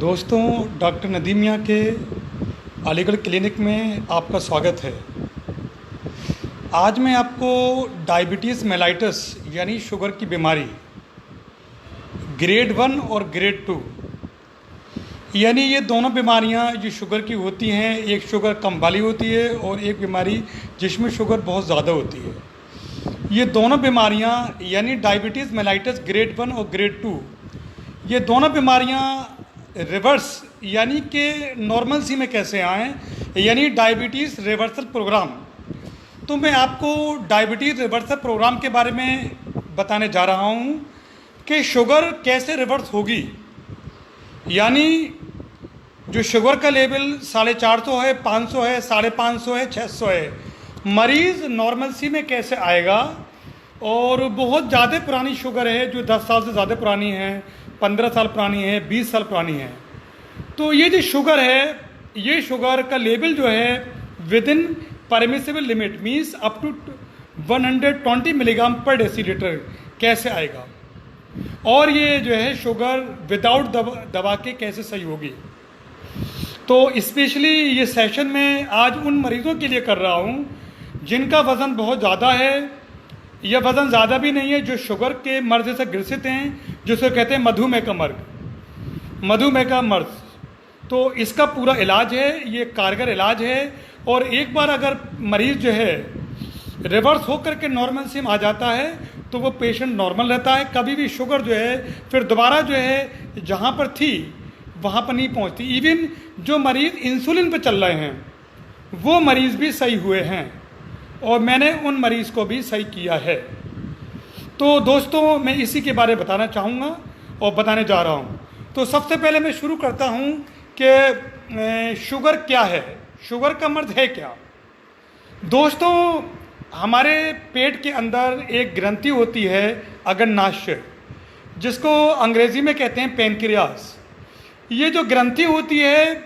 दोस्तों, डॉक्टर नदीम मियाँ के अलीगढ़ क्लिनिक में आपका स्वागत है। आज मैं आपको डायबिटीज़ मेलाइटस यानी शुगर की बीमारी ग्रेड 1 और ग्रेड 2 यानी ये दोनों बीमारियां जो शुगर की होती हैं, एक शुगर कम वाली होती है और एक बीमारी जिसमें शुगर बहुत ज़्यादा होती है। ये दोनों बीमारियां यानी डायबिटीज़ मेलाइटस ग्रेड 1 और ग्रेड 2 ये दोनों बीमारियां रिवर्स यानी कि नॉर्मल सी में कैसे आएँ, यानी डायबिटीज़ रिवर्सल प्रोग्राम। तो मैं आपको डायबिटीज़ रिवर्सल प्रोग्राम के बारे में बताने जा रहा हूँ कि शुगर कैसे रिवर्स होगी। यानी जो शुगर का लेवल 450 है, 500 है, 550 है, 600 है, मरीज़ नॉर्मल सी में कैसे आएगा। और बहुत ज़्यादा पुरानी शुगर है जो 10 साल से ज़्यादा पुरानी है, 15 साल पुरानी है, 20 साल पुरानी है। तो ये जो शुगर है, ये शुगर का लेवल जो है within permissible limit means up to 120 milligram per decilitre कैसे आएगा, और ये जो है शुगर विदाउट दवा के कैसे सही होगी। तो स्पेशली ये सेशन में आज उन मरीज़ों के लिए कर रहा हूँ जिनका वज़न बहुत ज़्यादा है या वज़न ज़्यादा भी नहीं है, जो शुगर के मर्ज़ से ग्रसित हैं, जिसको कहते हैं मधुमेह का मर्ज़। तो इसका पूरा इलाज है, ये कारगर इलाज है। और एक बार अगर मरीज़ जो है रिवर्स होकर के नॉर्मल से आ जाता है तो वो पेशेंट नॉर्मल रहता है। कभी भी शुगर जो है फिर दोबारा जो है जहाँ पर थी वहाँ पर नहीं पहुँचती। इवन जो मरीज़ इंसुलिन पर चल रहे हैं वो मरीज़ भी सही हुए हैं, और मैंने उन मरीज़ को भी सही किया है। तो दोस्तों, मैं इसी के बारे में बताना चाहूँगा और बताने जा रहा हूँ। तो सबसे पहले मैं शुरू करता हूँ कि शुगर क्या है, शुगर का मर्ज़ है क्या। दोस्तों, हमारे पेट के अंदर एक ग्रंथि होती है अग्नाशय, जिसको अंग्रेज़ी में कहते हैं पेनक्रियास। ये जो ग्रंथि होती है,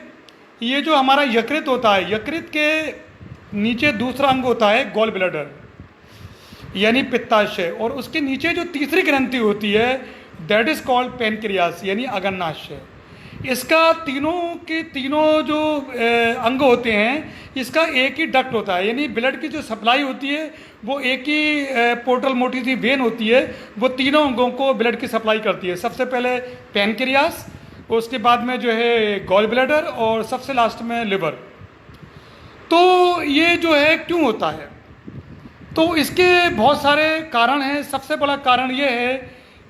ये जो हमारा यकृत होता है, यकृत के नीचे दूसरा अंग होता है गॉल ब्लैडर यानी पित्ताशय, और उसके नीचे जो तीसरी ग्रंथि होती है दैट इज़ कॉल्ड पेनक्रियास यानी अग्नाशय। इसका तीनों के तीनों जो अंग होते हैं, इसका एक ही डक्ट होता है, यानी ब्लड की जो सप्लाई होती है वो एक ही पोर्टल मोटी सी वेन होती है, वो तीनों अंगों को ब्लड की सप्लाई करती है। सबसे पहले पेनक्रियास, उसके बाद में जो है गॉल ब्लैडर, और सबसे लास्ट में लिवर। तो ये जो है क्यों होता है, तो इसके बहुत सारे कारण हैं। सबसे बड़ा कारण ये है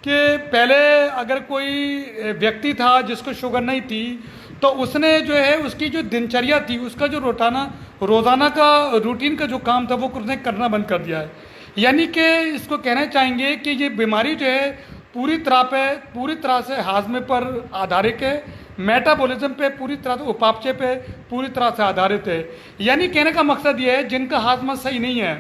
कि पहले अगर कोई व्यक्ति था जिसको शुगर नहीं थी, तो उसने जो है उसकी जो दिनचर्या थी, उसका जो रोज़ाना का रूटीन का जो काम था वो उसने करना बंद कर दिया है। यानी कि इसको कहना चाहेंगे कि ये बीमारी जो है पूरी तरह से हाजमे पर आधारित है, मेटाबॉलिज्म पे पूरी तरह से, उपापचय पे पूरी तरह से आधारित है। यानी कहने का मकसद ये है जिनका हाजमा सही नहीं है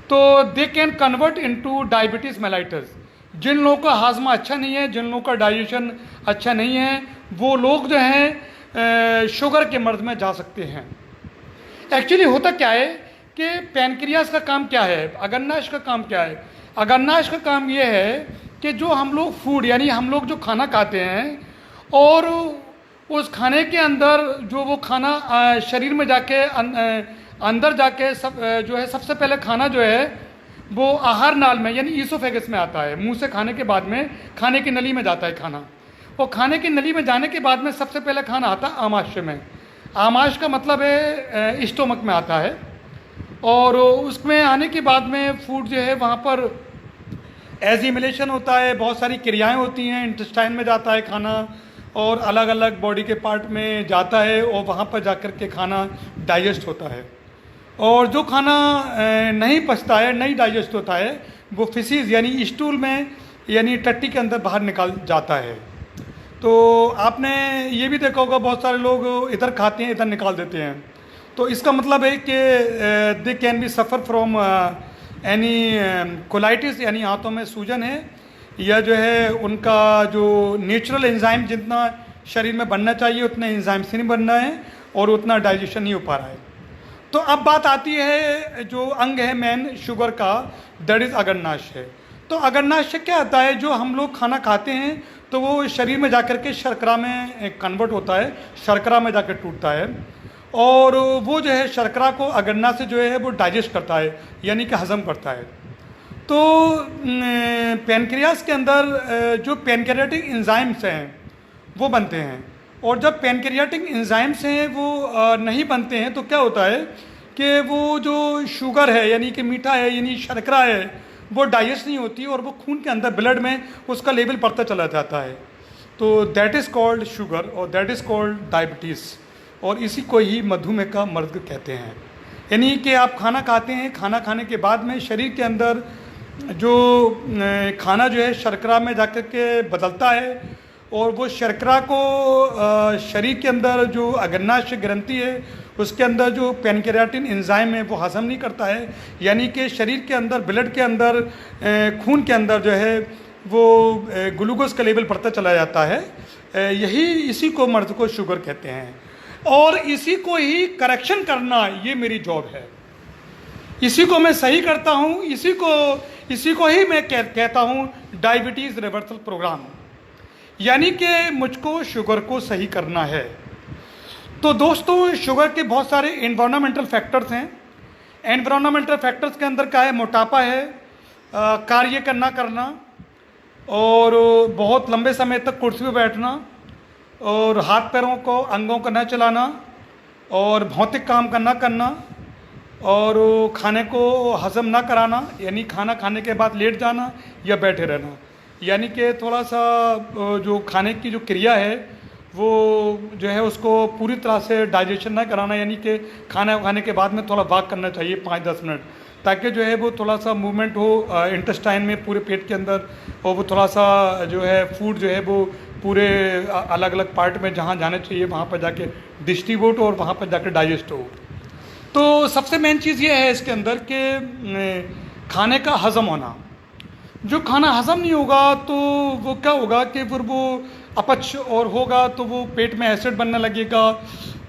तो they can convert into diabetes mellitus. जिन लोगों का हाजमा अच्छा नहीं है, जिन लोगों का डाइजेशन अच्छा नहीं है, वो लोग जो हैं शुगर के मर्ज़ में जा सकते हैं। एक्चुअली होता क्या है कि पेनक्रियास का काम क्या है, अग्नाशय का काम क्या है। अग्नाशय का काम ये है कि जो हम लोग फूड यानी हम लोग जो खाना खाते हैं, और उस खाने के अंदर जो वो खाना शरीर में जाके अंदर जाके जो है सबसे पहले खाना जो है वो आहार नाल में यानी ईसोफेगस में आता है। मुंह से खाने के बाद में खाने की नली में जाता है खाना, और खाने की नली में जाने के बाद में सबसे पहले खाना आता है आमाशय में। आमाशय का मतलब है स्टोमक में आता है, और उसमें आने के बाद में फूड जो है वहाँ पर एजिमिलेशन होता है, बहुत सारी क्रियाएं होती हैं, इंटेस्टाइन में जाता है खाना और अलग अलग बॉडी के पार्ट में जाता है, और वहाँ पर जाकर के खाना डाइजेस्ट होता है। और जो खाना नहीं पचता है, नहीं डाइजेस्ट होता है, वो फिसीज यानी स्टूल में यानी टट्टी के अंदर बाहर निकाल जाता है। तो आपने ये भी देखा होगा बहुत सारे लोग इधर खाते हैं इधर निकाल देते हैं। तो इसका मतलब है कि they can be suffer from any colitis यानी हाथों में सूजन है, या जो है उनका जो नेचुरल एंजाइम जितना शरीर में बनना चाहिए उतने एंजाइम से नहीं बनना है, और उतना डाइजेशन नहीं हो पा रहा है। तो अब बात आती है जो अंग है मेन शुगर का, दैट इज़ अग्नाशय। तो अग्नाशय क्या आता है, जो हम लोग खाना खाते हैं तो वो शरीर में जाकर के शर्करा में कन्वर्ट होता है, शर्करा में जाकर टूटता है, और वो जो है शर्करा को अगन्ना से जो है वो डाइजेस्ट करता है, यानी कि हज़म करता है। तो पैनक्रियास के अंदर जो पैनक्रियाटिक एंजाइम्स हैं वो बनते हैं, और जब पैनक्रियाटिक एंजाइम्स हैं वो नहीं बनते हैं तो क्या होता है कि वो जो शुगर है यानी कि मीठा है यानी शर्करा है वो डाइजेस्ट नहीं होती और वो खून के अंदर ब्लड में उसका लेवल बढ़ता चला जाता है। तो दैट इज़ कॉल्ड शुगर और दैट इज़ कॉल्ड डायबिटीज़, और इसी को ही मधुमेह का मर्ज कहते हैं। यानी कि आप खाना खाते हैं, खाना खाने के बाद में शरीर के अंदर जो खाना जो है शर्करा में जाकर के बदलता है, और वो शर्करा को शरीर के अंदर जो अग्नाशय ग्रंथि है उसके अंदर जो पैनक्रियाटिन एंजाइम है वो हजम नहीं करता है, यानी कि शरीर के अंदर ब्लड के अंदर खून के अंदर जो है वो ग्लूकोज का लेवल बढ़ता चला जाता है। यही इसी को मर्ज को शुगर कहते हैं, और इसी को ही करेक्शन करना ये मेरी जॉब है। इसी को मैं सही करता हूँ, इसी को ही मैं कहता हूँ डायबिटीज़ रिवर्सल प्रोग्राम, यानी कि मुझको शुगर को सही करना है। तो दोस्तों, शुगर के बहुत सारे एनवायरमेंटल फैक्टर्स हैं। एनवायरमेंटल फैक्टर्स के अंदर क्या है, मोटापा है, कार्य करना, और बहुत लंबे समय तक कुर्सी पर बैठना, और हाथ पैरों को अंगों को न चलाना, और भौतिक काम करना, और खाने को हजम ना कराना, यानी खाना खाने के बाद लेट जाना या बैठे रहना, यानी कि थोड़ा सा जो खाने की जो क्रिया है वो जो है उसको पूरी तरह से डाइजेशन ना कराना, यानी कि खाना खाने के बाद में थोड़ा वॉक करना चाहिए 5-10 मिनट, ताकि जो है वो थोड़ा सा मूवमेंट हो इंटेस्टाइन में, पूरे पेट के अंदर, और वो थोड़ा सा जो है फूड जो है वो पूरे अलग अलग पार्ट में जहाँ जाना चाहिए वहाँ पर जाके डिस्ट्रीब्यूट और वहाँ पर जाके डाइजेस्ट हो। तो सबसे मेन चीज़ ये है इसके अंदर कि खाने का हज़म होना। जो खाना हज़म नहीं होगा तो वो क्या होगा कि फिर वो अपच और होगा तो वो पेट में एसिड बनने लगेगा,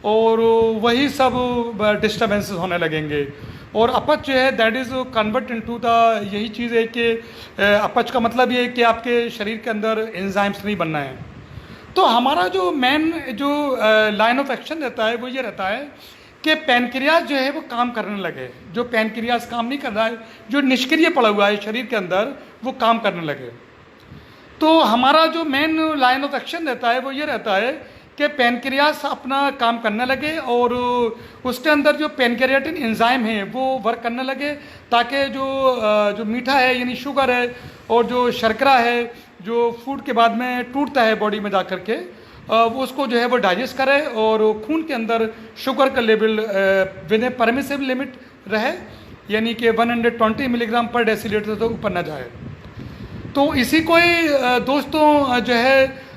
और वही सब डिस्टर्बेंसेस होने लगेंगे। और अपच जो है that is convert into the, यही चीज़ है कि अपच का मतलब ये है कि आपके शरीर के अंदर एंजाइम्स नहीं बनना है। तो हमारा जो मेन जो लाइन ऑफ एक्शन रहता है वो ये रहता है कि पैनक्रियास जो है वो काम करने लगे। जो पैनक्रियास काम नहीं कर रहा है, जो निष्क्रिय पड़ा हुआ है शरीर के अंदर, वो काम करने लगे। तो हमारा जो मेन लाइन ऑफ एक्शन रहता है वो ये रहता है कि पैनक्रियास अपना काम करने लगे, और उसके अंदर जो पैनक्रियाटिन एंजाइम है वो वर्क करने लगे, ताकि जो मीठा है यानी शुगर है, और जो शर्करा है जो फूड के बाद में टूटता है बॉडी में जाकर के, वो उसको जो है वो डाइजेस्ट करे, और खून के अंदर शुगर का level with A permissible limit रहे, यानी कि 120 मिलीग्राम पर डेसीलीटर से ऊपर ना जाए। तो इसी को ही दोस्तों जो है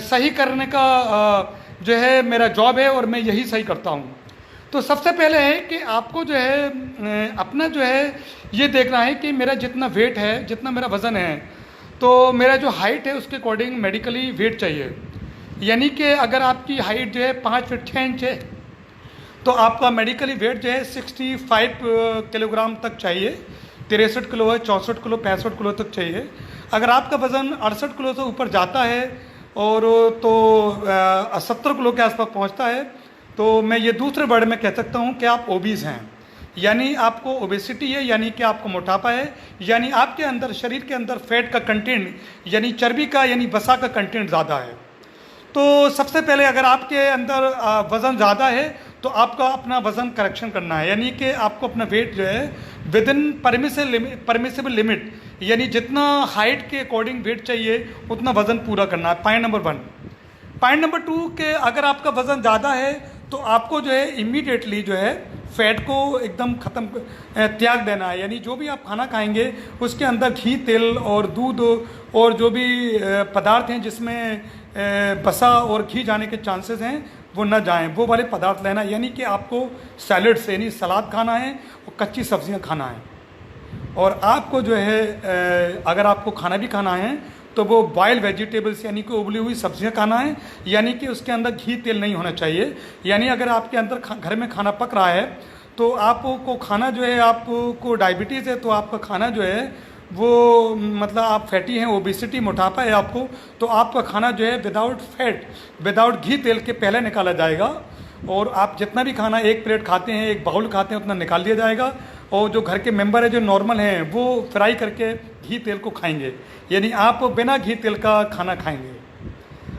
सही करने का जो है मेरा जॉब है, और मैं यही सही करता हूँ। तो सबसे पहले है कि आपको जो है अपना जो है ये देखना है कि मेरा जितना वेट है, जितना मेरा वज़न है, तो मेरा जो हाइट है उसके अकॉर्डिंग मेडिकली वेट चाहिए। यानी कि अगर आपकी हाइट जो है 5 फीट 6 इंच है तो आपका मेडिकली वेट जो है 65 किलोग्राम तक चाहिए। 63 किलो है, 64 किलो, 65 किलो तक चाहिए। अगर आपका वज़न 68 किलो से ऊपर जाता है और तो 70 किलो के आसपास पहुंचता है, तो मैं ये दूसरे वर्ड में कह सकता हूं कि आप ओबीज हैं, यानी आपको ओबेसिटी है, यानी कि आपको मोटापा है, यानी आपके अंदर शरीर के अंदर फैट का कंटेंट यानी चर्बी का यानी वसा का कंटेंट ज़्यादा है। तो सबसे पहले अगर आपके अंदर वज़न ज़्यादा है तो आपका अपना वज़न करेक्शन करना है, यानी कि आपको अपना वेट जो है विद इन परमिसिबल लिमिट, यानी जितना हाइट के अकॉर्डिंग वेट चाहिए उतना वज़न पूरा करना है। Point number 1। पॉइंट नंबर 2 के अगर आपका वज़न ज़्यादा है तो आपको जो है इमीडिएटली जो है फैट को एकदम ख़त्म त्याग देना है, यानी जो भी आप खाना खाएंगे उसके अंदर घी, तेल और दूध और जो भी पदार्थ हैं जिसमें बसा और घी जाने के चांसेस हैं वो न जाएं, वो वाले पदार्थ लेना। यानी कि आपको सैलड से यानी सलाद खाना है और कच्ची सब्जियां खाना है, और आपको जो है अगर आपको खाना भी खाना है तो वो बॉयल वेजिटेबल्स यानी कि उबली हुई सब्जियां खाना है, यानी कि उसके अंदर घी तेल नहीं होना चाहिए। यानी अगर आपके अंदर घर में खाना पक रहा है तो आपको खाना जो है, आपको डायबिटीज़ है तो आपका खाना जो है वो मतलब आप फैटी हैं, ओबेसिटी मोटापा है आपको, तो आपका खाना जो है विदाउट फैट, विदाउट घी तेल के पहले निकाला जाएगा। और आप जितना भी खाना एक प्लेट खाते हैं, एक बाउल खाते हैं, उतना निकाल दिया जाएगा। और जो घर के मेंबर है जो नॉर्मल हैं वो फ्राई करके घी तेल को खाएंगे, यानी आप बिना घी तेल का खाना खाएंगे।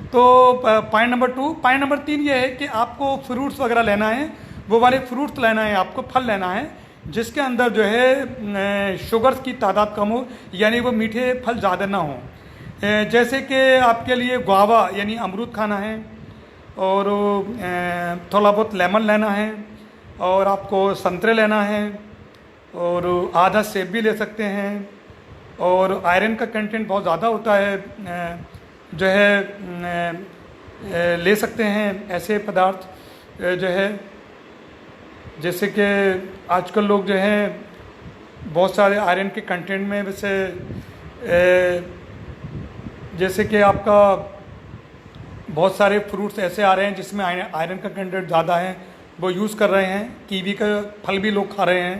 तो पॉइंट नंबर 2। पॉइंट नंबर 3 ये है कि आपको फ्रूट्स वगैरह लेना है, वो वाले फ्रूट्स लेना है, आपको फल लेना है जिसके अंदर जो है शुगर्स की तादाद कम हो, यानी वो मीठे फल ज़्यादा ना हो। जैसे कि आपके लिए गुआवा यानी अमरूद खाना है, और थोड़ा बहुत लेमन लेना है, और आपको संतरे लेना है, और आधा सेब भी ले सकते हैं। और आयरन का कंटेंट बहुत ज़्यादा होता है, जो है ले सकते हैं ऐसे पदार्थ जो है, जैसे कि आजकल लोग जो हैं बहुत सारे आयरन के कंटेंट में वैसे जैसे कि आपका बहुत सारे फ्रूट्स ऐसे आ रहे हैं जिसमें आयरन का कंटेंट ज़्यादा है, वो यूज़ कर रहे हैं। कीवी का फल भी लोग खा रहे हैं,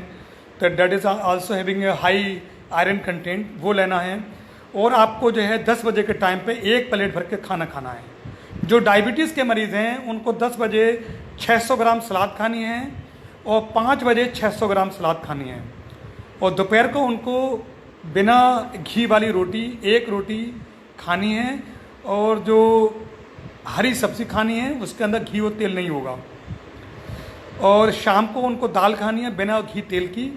तो that is also having a high iron content, वो लेना है। और आपको जो है 10 बजे के टाइम पे एक प्लेट भर के खाना खाना है। जो डायबिटीज़ के मरीज़ हैं उनको 10 बजे 600 ग्राम सलाद खानी है, और 5 बजे 600 ग्राम सलाद खानी है। और दोपहर को उनको बिना घी वाली रोटी, एक रोटी खानी है, और जो हरी सब्ज़ी खानी है उसके अंदर घी और तेल नहीं होगा। और शाम को उनको दाल खानी है बिना घी तेल की।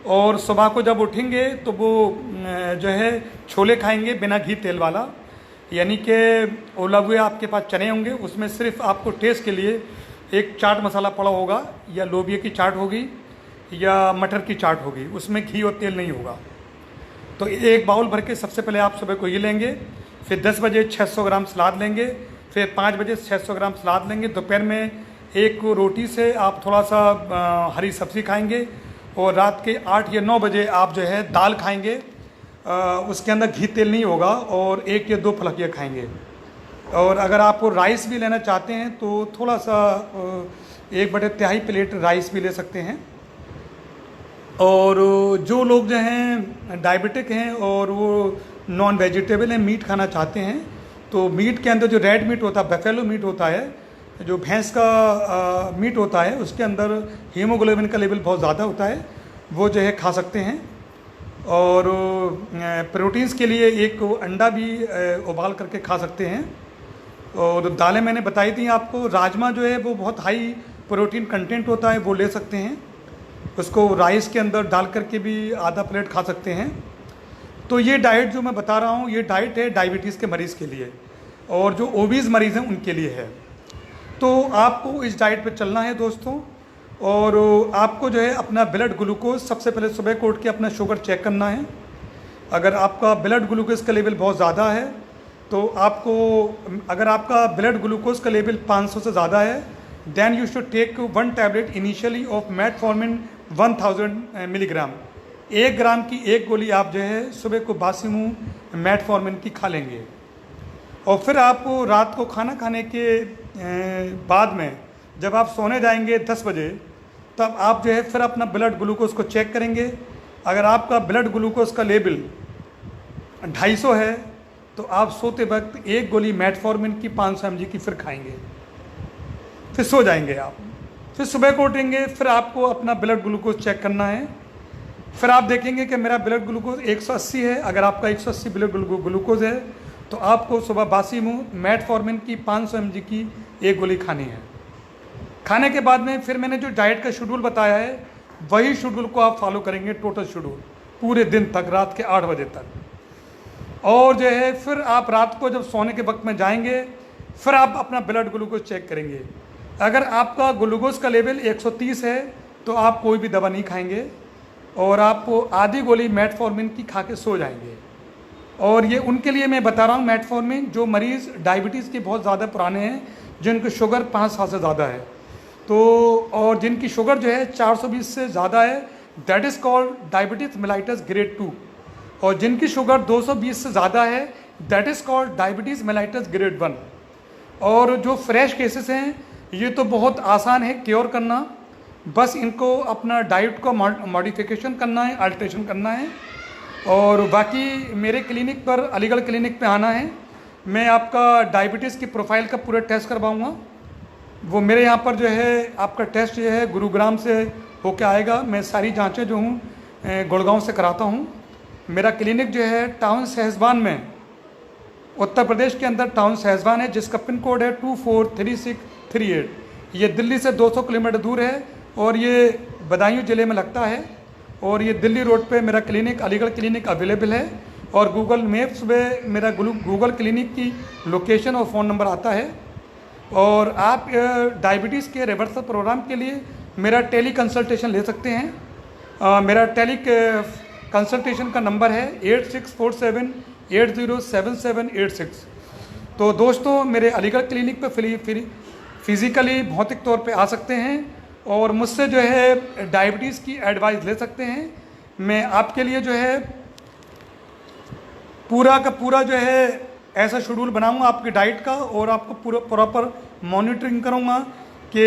और सुबह को जब उठेंगे तो वो जो है छोले खाएंगे बिना घी तेल वाला, यानी कि ओला हुए आपके पास चने होंगे, उसमें सिर्फ आपको टेस्ट के लिए एक चाट मसाला पड़ा होगा, या लोबिया की चाट होगी या मटर की चाट होगी, उसमें घी और तेल नहीं होगा। तो एक बाउल भर के सबसे पहले आप सुबह को ये लेंगे, फिर 10 बजे 600 ग्राम सलाद लेंगे, फिर 5 बजे 600 ग्राम सलाद लेंगे। दोपहर में एक रोटी से आप थोड़ा सा हरी सब्ज़ी खाएंगे, और रात के 8 या 9 बजे आप जो है दाल खाएंगे, उसके अंदर घी तेल नहीं होगा, और 1 या 2 फलकियाँ खाएंगे। और अगर आप राइस भी लेना चाहते हैं तो थोड़ा सा 1/3 प्लेट राइस भी ले सकते हैं। और जो लोग जो हैं डायबिटिक हैं और वो नॉन वेजिटेबल हैं, मीट खाना चाहते हैं, तो मीट के अंदर जो रेड मीट होता है, बफेलो मीट होता है, जो भैंस का मीट होता है, उसके अंदर हीमोग्लोबिन का लेवल बहुत ज़्यादा होता है, वो जो है खा सकते हैं। और प्रोटीन्स के लिए एक अंडा भी उबाल करके खा सकते हैं। और दालें मैंने बताई थी आपको। राजमा जो है वो बहुत हाई प्रोटीन कंटेंट होता है, वो ले सकते हैं, उसको राइस के अंदर डाल करके भी आधा प्लेट खा सकते हैं। तो ये डाइट जो मैं बता रहा हूँ, ये डाइट है डायबिटीज़ के मरीज़ के लिए, और जो ओबीज़ मरीज़ हैं उनके लिए है। तो आपको इस डाइट पे चलना है दोस्तों। और आपको जो है अपना ब्लड ग्लूकोज सबसे पहले सुबह को उठ के अपना शुगर चेक करना है। अगर आपका ब्लड ग्लूकोज का लेवल बहुत ज़्यादा है तो आपको, अगर आपका ब्लड ग्लूकोज का लेवल 500 से ज़्यादा है, then you should take 1 tablet initially of metformin 1000 milligram. 1 gram की एक गोली आप जो है सुबह को बासी मुँह मेटफॉर्मिन की खा लेंगे। और फिर आप रात को खाना खाने के बाद में जब आप सोने जाएंगे 10 बजे, तब आप जो है फिर अपना ब्लड ग्लूकोज को चेक करेंगे। अगर आपका ब्लड ग्लूकोज का लेवल 250 है तो आप सोते वक्त एक गोली मेटफॉर्मिन की 500 mg की फिर खाएंगे, फिर सो जाएंगे आप। फिर सुबह को उठेंगे, फिर आपको अपना ब्लड ग्लूकोज चेक करना है। फिर आप देखेंगे कि मेरा ब्लड ग्लूकोज 180 है। अगर आपका 180 ब्लड ग्लूकोज है तो आपको सुबह बासी मुँह मेटफॉर्मिन की 500 mg की एक गोली खानी है। खाने के बाद में फिर मैंने जो डाइट का शेड्यूल बताया है, वही शेड्यूल को आप फॉलो करेंगे, टोटल शेड्यूल पूरे दिन तक, रात के 8 बजे तक। और जो है फिर आप रात को जब सोने के वक्त में जाएंगे, फिर आप अपना ब्लड ग्लूकोज चेक करेंगे। अगर आपका ग्लूकोज का लेवल 130 है तो आप कोई भी दवा नहीं खाएंगे, और आप आधी गोली मेटफॉर्मिन की खा के सो जाएंगे। और ये उनके लिए मैं बता रहा हूँ, मेटफॉर्मिन जो मरीज़ डायबिटीज़ के बहुत ज़्यादा पुराने हैं, जिनकी शुगर 5 साल से ज़्यादा है, तो और जिनकी शुगर जो है 420 से ज़्यादा है, that is called diabetes mellitus grade 2। और जिनकी शुगर 220 से ज़्यादा है, that is called diabetes mellitus grade 1। और जो फ्रेश केसेस हैं, ये तो बहुत आसान है क्योर करना, बस इनको अपना डाइट को मॉडिफिकेशन करना है, अल्ट्रेशन करना है। और बाकी मेरे क्लिनिक पर, अलीगढ़ क्लिनिक पे आना है। मैं आपका डायबिटीज़ की प्रोफाइल का पूरा टेस्ट करवाऊँगा। वो मेरे यहाँ पर जो है आपका टेस्ट जो है गुरुग्राम से होके आएगा। मैं सारी जांचें जो हूँ गुड़गांव से कराता हूँ। मेरा क्लिनिक जो है टाउन सहसवान में, उत्तर प्रदेश के अंदर टाउन सहसवान है, जिसका पिन कोड है 243638। ये दिल्ली से 200 किलोमीटर दूर है और ये बदायूं ज़िले में लगता है। और ये दिल्ली रोड पे मेरा क्लिनिक, अलीगढ़ क्लिनिक अवेलेबल है। और गूगल मैप्स में मेरा गूगल क्लिनिक की लोकेशन और फ़ोन नंबर आता है। और आप डायबिटीज़ के रिवर्सल प्रोग्राम के लिए मेरा टेली कंसल्टेशन ले सकते हैं। मेरा टेली कंसल्टेशन का नंबर है 8647807786। तो दोस्तों, मेरे अलीगढ़ क्लिनिक पे फिज़िकली भौतिक तौर पे आ सकते हैं और मुझसे जो है डायबिटीज़ की एडवाइस ले सकते हैं। मैं आपके लिए जो है पूरा का पूरा जो है ऐसा शेड्यूल बनाऊंगा आपकी डाइट का, और आपको पूरा प्रॉपर मॉनिटरिंग करूंगा कि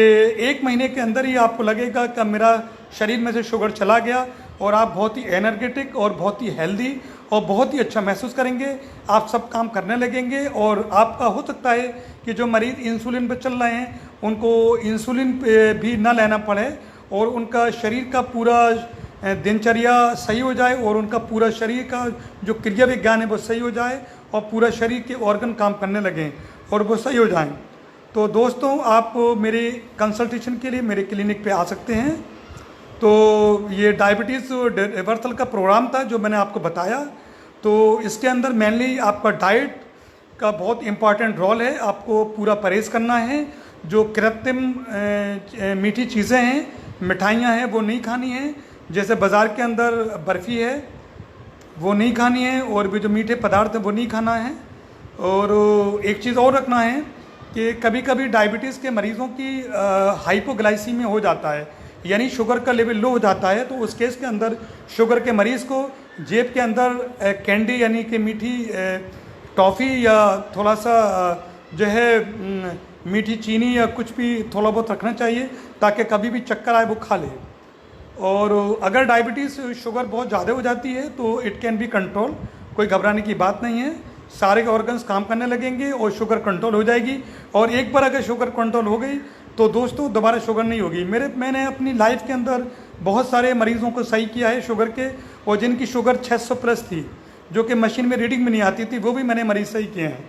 1 महीने के अंदर ही आपको लगेगा कि मेरा शरीर में से शुगर चला गया और आप बहुत ही एनर्जेटिक और बहुत ही हेल्दी और बहुत ही अच्छा महसूस करेंगे। आप सब काम करने लगेंगे और आपका हो सकता है कि जो मरीज़ इंसुलिन पर चल रहे हैं उनको इंसुलिन पे भी ना लेना पड़े और उनका शरीर का पूरा दिनचर्या सही हो जाए और उनका पूरा शरीर का जो क्रिया विज्ञान है वो सही हो जाए और पूरा शरीर के ऑर्गन काम करने लगें और वो सही हो जाएं। तो दोस्तों, आप मेरे कंसल्टेशन के लिए मेरे क्लिनिक पे आ सकते हैं। तो ये डायबिटीज़ रिवर्सल का प्रोग्राम था जो मैंने आपको बताया। तो इसके अंदर मेनली आपका डाइट का बहुत इम्पॉर्टेंट रोल है। आपको पूरा परहेज़ करना है। जो कृत्रिम मीठी चीज़ें हैं, मिठाइयाँ हैं, वो नहीं खानी हैं। जैसे बाज़ार के अंदर बर्फ़ी है वो नहीं खानी है, और भी जो मीठे पदार्थ हैं वो नहीं खाना है। और एक चीज़ और रखना है कि कभी कभी डायबिटीज़ के मरीज़ों की हाइपोग्लाइसीमिया हो जाता है, यानी शुगर का लेवल लो हो जाता है। तो उस केस के अंदर शुगर के मरीज़ को जेब के अंदर कैंडी यानी कि मीठी टॉफ़ी या थोड़ा सा जो है मीठी चीनी या कुछ भी थोड़ा बहुत रखना चाहिए, ताकि कभी भी चक्कर आए वो खा ले। और अगर डायबिटीज़ शुगर बहुत ज़्यादा हो जाती है तो इट कैन बी कंट्रोल, कोई घबराने की बात नहीं है। सारे ऑर्गन्स काम करने लगेंगे और शुगर कंट्रोल हो जाएगी। और एक बार अगर शुगर कंट्रोल हो गई तो दोस्तों दोबारा शुगर नहीं होगी। मैंने अपनी लाइफ के अंदर बहुत सारे मरीज़ों को सही किया है शुगर के, और जिनकी शुगर 600 प्लस थी, जो कि मशीन में रीडिंग में नहीं आती थी, वो भी मैंने मरीज़ सही किए हैं।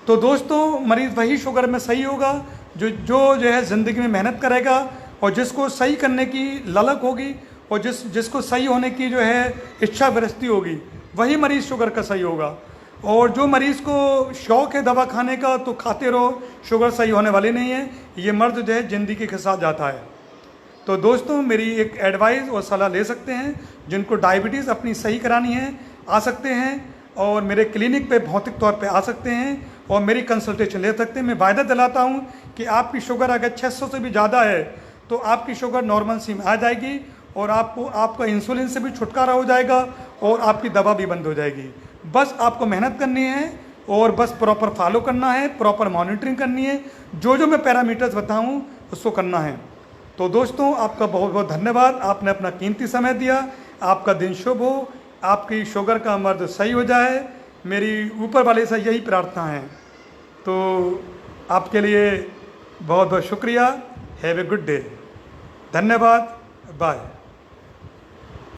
तो दोस्तों, मरीज़ वही शुगर में सही होगा जो है ज़िंदगी में मेहनत करेगा और जिसको सही करने की ललक होगी और जिसको सही होने की जो है इच्छा विरस्ती होगी, वही मरीज़ शुगर का सही होगा। और जो मरीज़ को शौक़ है दवा खाने का तो खाते रहो, शुगर सही होने वाली नहीं है। ये मर्द जो है ज़िंदगी के साथ जाता है। तो दोस्तों, मेरी एक एडवाइस और सलाह ले सकते हैं। जिनको डायबिटीज़ अपनी सही करानी है आ सकते हैं और मेरे क्लिनिक पे भौतिक तौर पे आ सकते हैं और मेरी कंसल्टेशन ले सकते हैं। मैं वायदा दिलाता हूँ कि आपकी शुगर अगर 600 से भी ज़्यादा है तो आपकी शुगर नॉर्मल सी में आ जाएगी और आपका इंसुलिन से भी छुटकारा हो जाएगा और आपकी दवा भी बंद हो जाएगी। बस आपको मेहनत करनी है और बस प्रॉपर फॉलो करना है, प्रॉपर मॉनिटरिंग करनी है, जो मैं पैरामीटर्स बताऊँ उसको करना है। तो दोस्तों, आपका बहुत बहुत धन्यवाद। आपने अपना कीमती समय दिया। आपका दिन शुभ हो, आपकी शुगर का मर्द सही हो जाए, मेरी ऊपर वाले से यही प्रार्थना है। तो आपके लिए बहुत बहुत शुक्रिया। Have a good day. धन्यवाद। बाय।